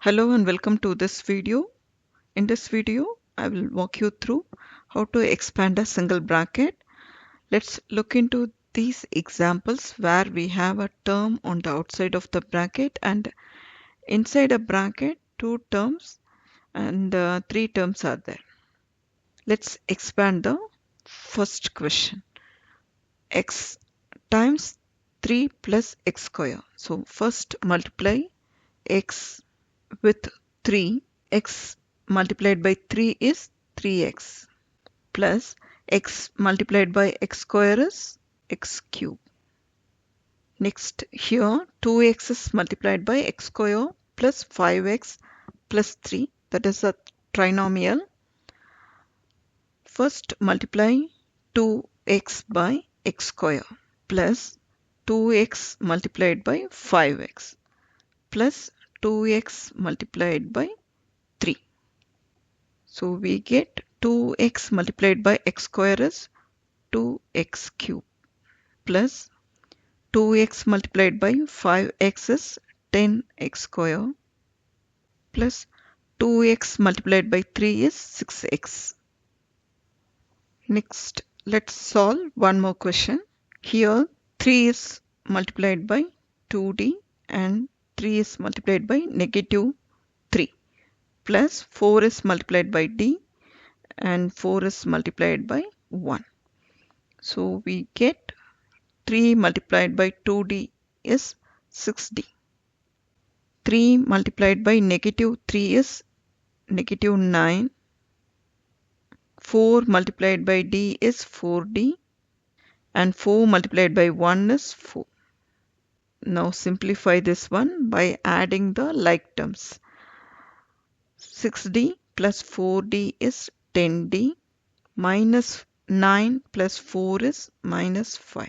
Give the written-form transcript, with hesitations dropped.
Hello and welcome to this video. In this video, I will walk you through how to expand a single bracket. Let's look into these examples where we have a term on the outside of the bracket and inside a bracket two terms and three terms are there. Let's expand the first question. X times 3 plus x square. So first multiply x with 3. X multiplied by 3 is 3x plus x multiplied by x square is x cube. Next here 2x is multiplied by x square plus 5x plus 3, that is a trinomial. First multiply 2x by x square plus 2x multiplied by 5x plus 2x multiplied by 3. So we get 2x multiplied by x square is 2x cube plus 2x multiplied by 5x is 10x square plus 2x multiplied by 3 is 6x. Next, let's solve one more question. Here 3 is multiplied by 2d and 3 is multiplied by negative 3 plus 4 is multiplied by d and 4 is multiplied by 1. So we get 3 multiplied by 2d is 6d. 3 multiplied by negative 3 is negative 9. 4 multiplied by d is 4d. And 4 multiplied by 1 is 4. Now simplify this one by adding the like terms. 6d plus 4d is 10d. Minus 9 plus 4 is minus 5.